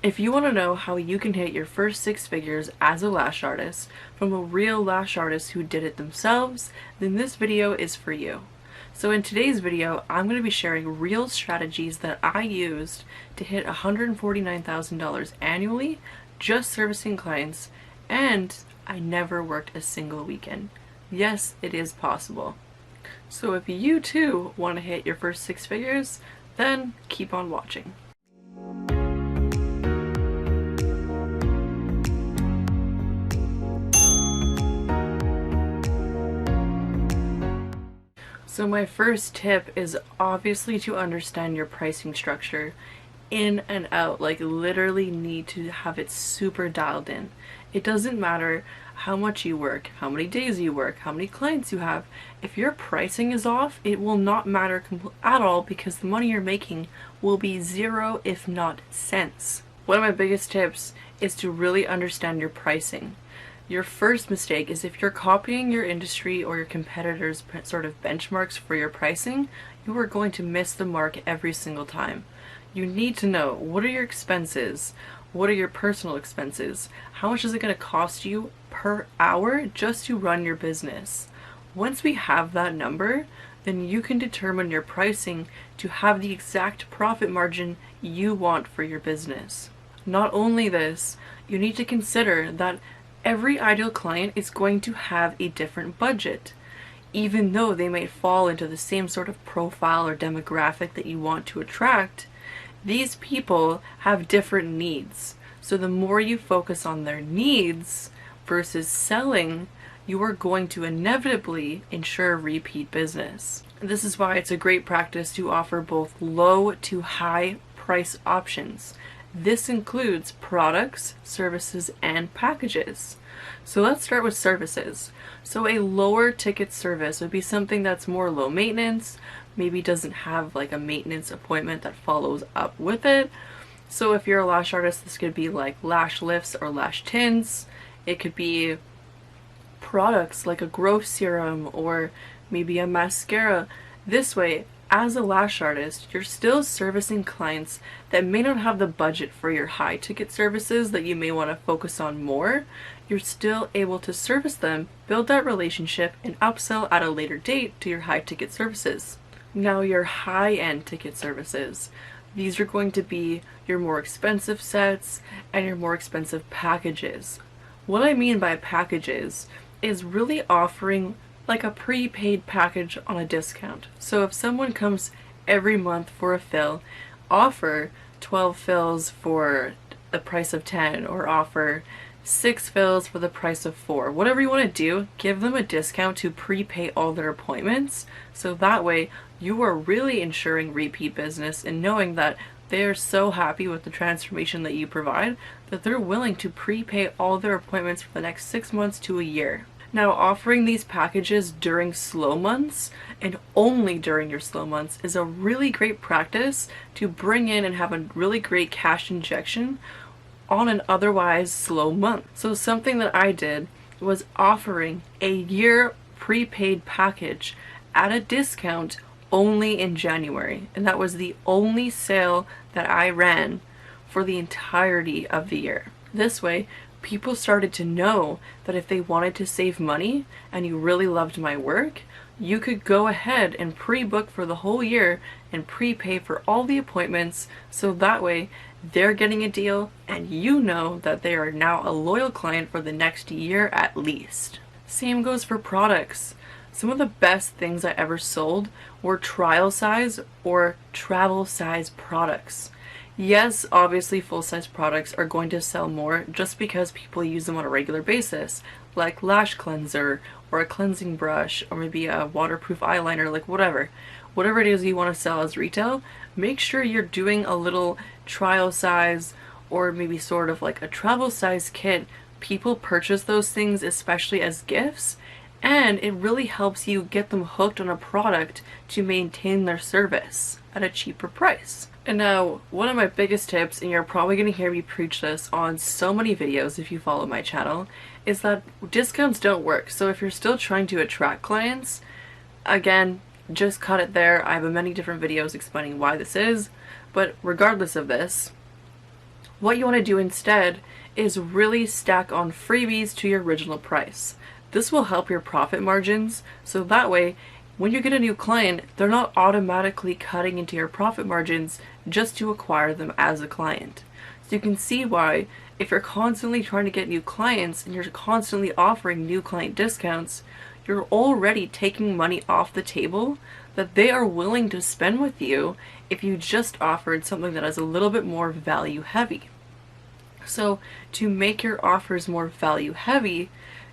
If you want to know how you can hit your first six figures as a lash artist from a real lash artist who did it themselves, then this video is for you. So in today's video, I'm going to be sharing real strategies that I used to hit $149,000 annually just servicing clients, and I never worked a single weekend. Yes, it is possible. So if you too want to hit your first six figures, then keep on watching. So my first tip is obviously to understand your pricing structure in and out, like literally need to have it super dialed in. It doesn't matter how much you work, how many days you work, how many clients you have. If your pricing is off, it will not matter at all because the money you're making will be zero if not cents. One of my biggest tips is to really understand your pricing. Your first mistake is if you're copying your industry or your competitors' sort of benchmarks for your pricing, you are going to miss the mark every single time. You need to know, what are your expenses? What are your personal expenses? How much is it going to cost you per hour just to run your business? Once we have that number, then you can determine your pricing to have the exact profit margin you want for your business. Not only this, you need to consider that every ideal client is going to have a different budget. Even though they may fall into the same sort of profile or demographic that you want to attract, these people have different needs. So the more you focus on their needs versus selling, you are going to inevitably ensure repeat business. This is why it's a great practice to offer both low to high price options. This includes products, services, and packages. So let's start with services. So a lower ticket service would be something that's more low maintenance, maybe doesn't have like a maintenance appointment that follows up with it. So if you're a lash artist, this could be like lash lifts or lash tints. It could be products like a growth serum or maybe a mascara. This way, as a lash artist, you're still servicing clients that may not have the budget for your high ticket services that you may want to focus on more. You're still able to service them, build that relationship, and upsell at a later date to your high ticket services. Now your high end ticket services. These are going to be your more expensive sets and your more expensive packages. What I mean by packages is really offering like a prepaid package on a discount. So if someone comes every month for a fill, offer 12 fills for the price of 10, or offer 6 fills for the price of 4. Whatever you want to do, give them a discount to prepay all their appointments. So that way you are really ensuring repeat business and knowing that they are so happy with the transformation that you provide that they're willing to prepay all their appointments for the next 6 months to a year. Now, offering these packages during slow months and only during your slow months is a really great practice to bring in and have a really great cash injection on an otherwise slow month. So something that I did was offering a year prepaid package at a discount only in January. And that was the only sale that I ran for the entirety of the year. This way, people started to know that if they wanted to save money and you really loved my work, you could go ahead and pre-book for the whole year and prepay for all the appointments, so that way they're getting a deal and you know that they are now a loyal client for the next year at least. Same goes for products. Some of the best things I ever sold were trial size or travel size products. Yes, obviously full-size products are going to sell more just because people use them on a regular basis, like lash cleanser or a cleansing brush or maybe a waterproof eyeliner, like whatever. Whatever it is you want to sell as retail, make sure you're doing a little trial size or maybe sort of like a travel size kit. People purchase those things especially as gifts, and it really helps you get them hooked on a product to maintain their service at a cheaper price. And now, one of my biggest tips, and you're probably going to hear me preach this on so many videos if you follow my channel, is that discounts don't work. So if you're still trying to attract clients, again, just cut it there. I have many different videos explaining why this is, but regardless of this, What you want to do instead is really stack on freebies to your original price. This will help your profit margins, so that way when you get a new client, they're not automatically cutting into your profit margins just to acquire them as a client. So you can see why if you're constantly trying to get new clients and you're constantly offering new client discounts, you're already taking money off the table that they are willing to spend with you if you just offered something that is a little bit more value heavy. So to make your offers more value heavy,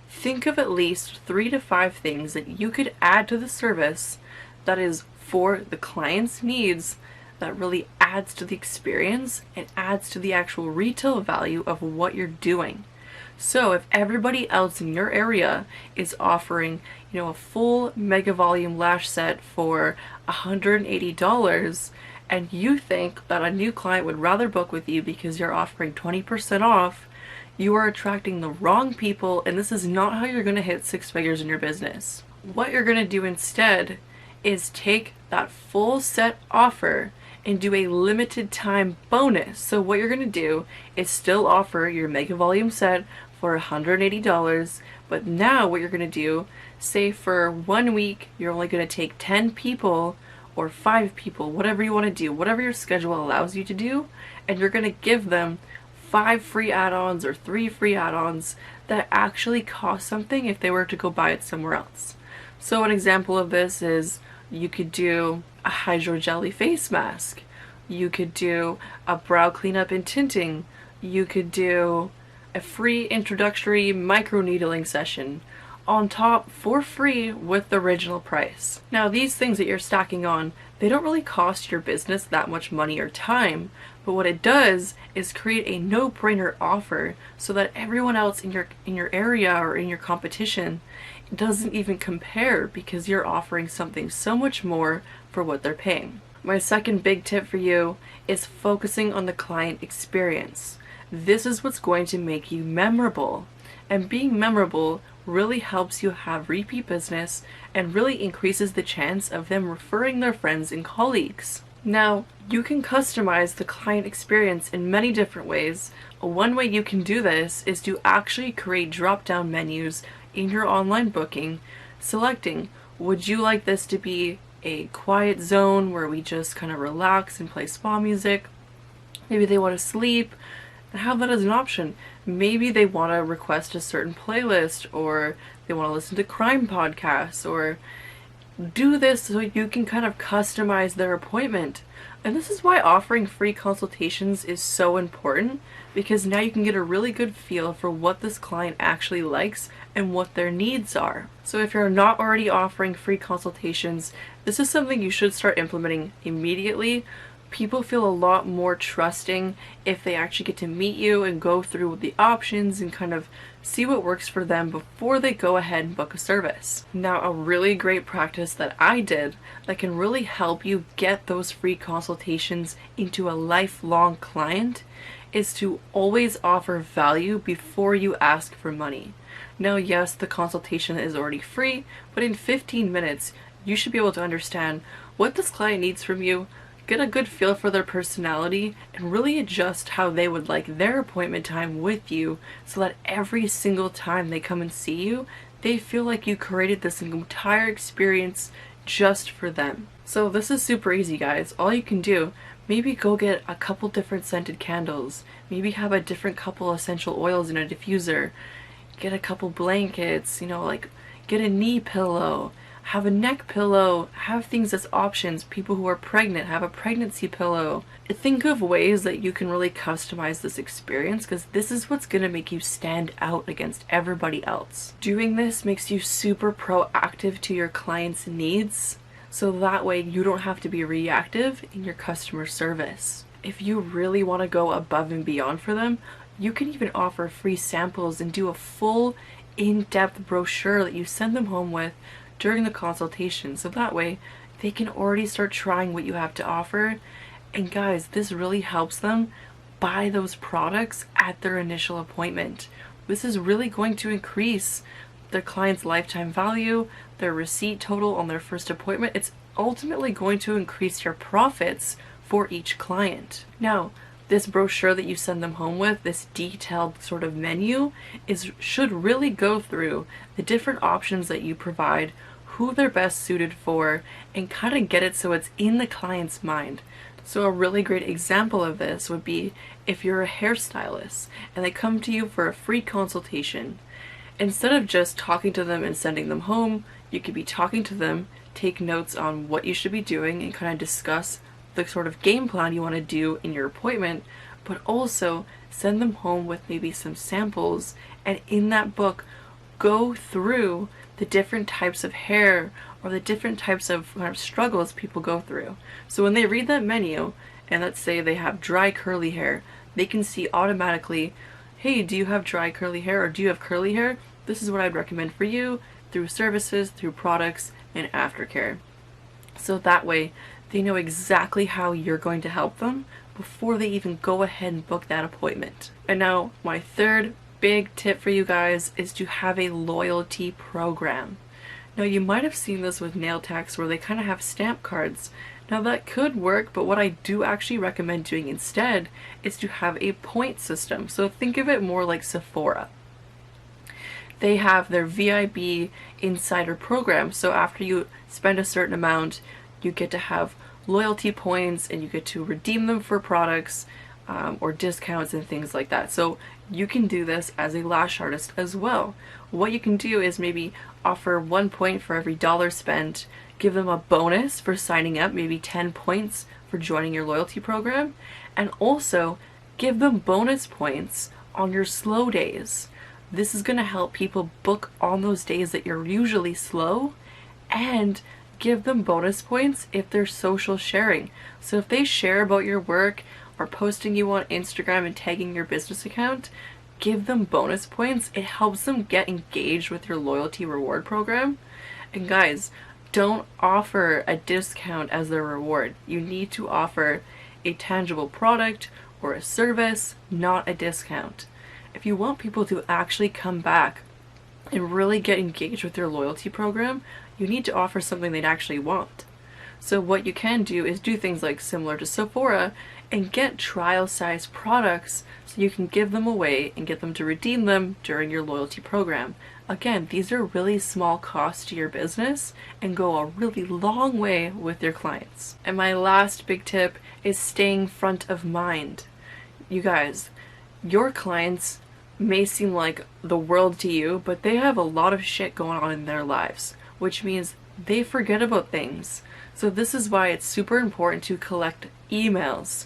think of at least 3 to 5 things that you could add to the service that is for the client's needs, that really adds to the experience and adds to the actual retail value of what you're doing. So if everybody else in your area is offering, a full mega volume lash set for $180, and you think that a new client would rather book with you because you're offering 20% off, you are attracting the wrong people, and this is not how you're going to hit 6 figures in your business. What you're going to do instead is take that full set offer and do a limited time bonus. So what you're going to do is still offer your mega volume set for $180, but now what you're going to do, say for 1 week, you're only going to take 10 people or 5 people, whatever you want to do, whatever your schedule allows you to do, and you're going to give them 5 free add-ons or 3 free add-ons that actually cost something if they were to go buy it somewhere else. So an example of this is you could do a hydrogelly face mask, you could do a brow cleanup and tinting, you could do a free introductory microneedling session on top for free with the original price. Now these things that you're stacking on, they don't really cost your business that much money or time, but what it does is create a no-brainer offer so that everyone else in your area or in your competition doesn't even compare, because you're offering something so much more for what they're paying. My second big tip for you is focusing on the client experience. This is what's going to make you memorable, and being memorable really helps you have repeat business and really increases the chance of them referring their friends and colleagues. Now, you can customize the client experience in many different ways. One way you can do this is to actually create drop-down menus in your online booking, selecting, would you like this to be a quiet zone where we just kind of relax and play spa music? Maybe they want to sleep, and have that as an option. Maybe they want to request a certain playlist, or they want to listen to crime podcasts, or do this so you can kind of customize their appointment. And this is why offering free consultations is so important, because now you can get a really good feel for what this client actually likes and what their needs are. So if you're not already offering free consultations, this is something you should start implementing immediately. People feel a lot more trusting if they actually get to meet you and go through the options and kind of see what works for them before they go ahead and book a service. Now, a really great practice that I did that can really help you get those free consultations into a lifelong client is to always offer value before you ask for money. Now, yes, the consultation is already free, but in 15 minutes, you should be able to understand what this client needs from you, get a good feel for their personality, and really adjust how they would like their appointment time with you, so that every single time they come and see you, they feel like you created this entire experience just for them. So this is super easy, guys. All you can do, maybe go get a couple different scented candles, maybe have a different couple essential oils in a diffuser, get a couple blankets, like get a knee pillow, have a neck pillow, have things as options. People who are pregnant have a pregnancy pillow. Think of ways that you can really customize this experience, because this is what's going to make you stand out against everybody else. Doing this makes you super proactive to your clients' needs, so that way you don't have to be reactive in your customer service. If you really want to go above and beyond for them, you can even offer free samples and do a full in-depth brochure that you send them home with during the consultation, so that way they can already start trying what you have to offer. And guys, this really helps them buy those products at their initial appointment. This is really going to increase their client's lifetime value, their receipt total on their first appointment. It's ultimately going to increase your profits for each client. Now, this brochure that you send them home with, this detailed sort of menu, should really go through the different options that you provide, who they're best suited for, and kind of get it so it's in the client's mind. So a really great example of this would be if you're a hairstylist and they come to you for a free consultation. Instead of just talking to them and sending them home, you could be talking to them, take notes on what you should be doing, and kind of discuss the sort of game plan you want to do in your appointment, but also send them home with maybe some samples, and in that book go through the different types of hair or the different types of kind of struggles people go through. So when they read that menu, and let's say they have dry curly hair, they can see automatically, hey, do you have dry curly hair or do you have curly hair? This is what I'd recommend for you through services, through products, and aftercare. So that way they know exactly how you're going to help them before they even go ahead and book that appointment. And now my third big tip for you guys is to have a loyalty program. Now you might have seen this with nail techs where they kind of have stamp cards. Now that could work, but what I do actually recommend doing instead is to have a point system. So think of it more like Sephora. They have their VIB insider program, so after you spend a certain amount, you get to have loyalty points and you get to redeem them for products or discounts and things like that. So you can do this as a lash artist as well. What you can do is maybe offer 1 point for every dollar spent, give them a bonus for signing up, maybe 10 points for joining your loyalty program, and also give them bonus points on your slow days. This is going to help people book on those days that you're usually slow, and give them bonus points if they're social sharing. So if they share about your work or posting you on Instagram and tagging your business account, give them bonus points. It helps them get engaged with your loyalty reward program. And guys, don't offer a discount as their reward. You need to offer a tangible product or a service, not a discount. If you want people to actually come back and really get engaged with your loyalty program, you need to offer something they'd actually want. So what you can do is do things like similar to Sephora and get trial size products so you can give them away and get them to redeem them during your loyalty program. Again, these are really small costs to your business and go a really long way with your clients. And my last big tip is staying front of mind. You guys, your clients may seem like the world to you, but they have a lot of shit going on in their lives, which means they forget about things. So this is why it's super important to collect emails.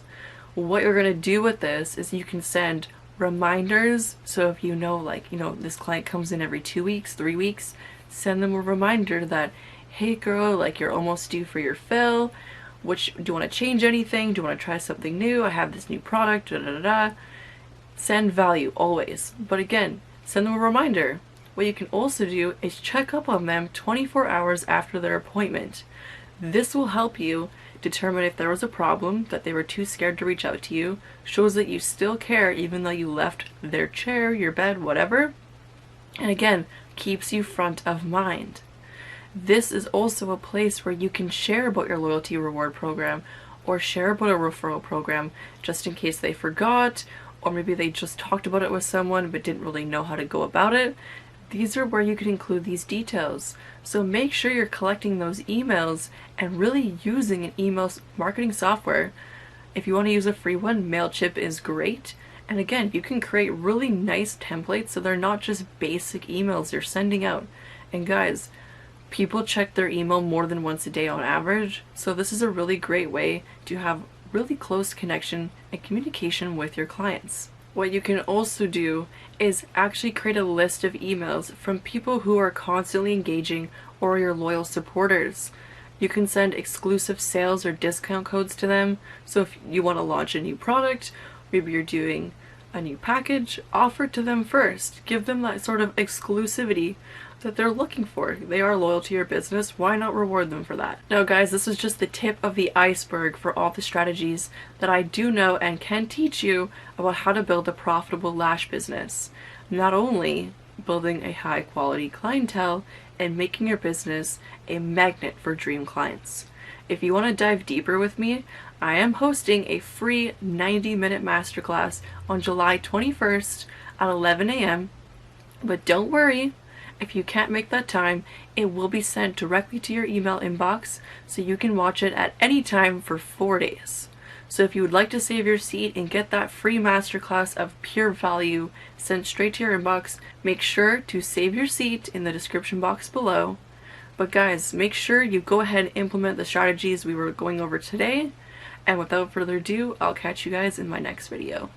What you're going to do with this is you can send reminders. So if you know, this client comes in every 2 weeks, 3 weeks, send them a reminder that, hey girl, you're almost due for your fill. Do you want to change anything? Do you want to try something new? I have this new product, da da da da. Send value always. But again, send them a reminder. What you can also do is check up on them 24 hours after their appointment. This will help you determine if there was a problem, that they were too scared to reach out to you, shows that you still care even though you left their chair, your bed, whatever. And again, keeps you front of mind. This is also a place where you can share about your loyalty reward program or share about a referral program just in case they forgot, or maybe they just talked about it with someone but didn't really know how to go about it. These are where you can include these details. So make sure you're collecting those emails and really using an email marketing software. If you want to use a free one, MailChimp is great. And again, you can create really nice templates so they're not just basic emails you're sending out. And guys, people check their email more than once a day on average. So this is a really great way to have really close connection and communication with your clients. What you can also do is actually create a list of emails from people who are constantly engaging or your loyal supporters. You can send exclusive sales or discount codes to them. So if you want to launch a new product, maybe you're doing a new package, offer it to them first. Give them that sort of exclusivity that they're looking for. They are loyal to your business. Why not reward them for that? Now guys, this is just the tip of the iceberg for all the strategies that I do know and can teach you about how to build a profitable lash business. Not only building a high quality clientele and making your business a magnet for dream clients. If you want to dive deeper with me, I am hosting a free 90-minute masterclass on July 21st at 11 a.m. But don't worry, if you can't make that time, it will be sent directly to your email inbox so you can watch it at any time for 4 days. So if you would like to save your seat and get that free masterclass of pure value sent straight to your inbox, make sure to save your seat in the description box below. But guys, make sure you go ahead and implement the strategies we were going over today. And without further ado, I'll catch you guys in my next video.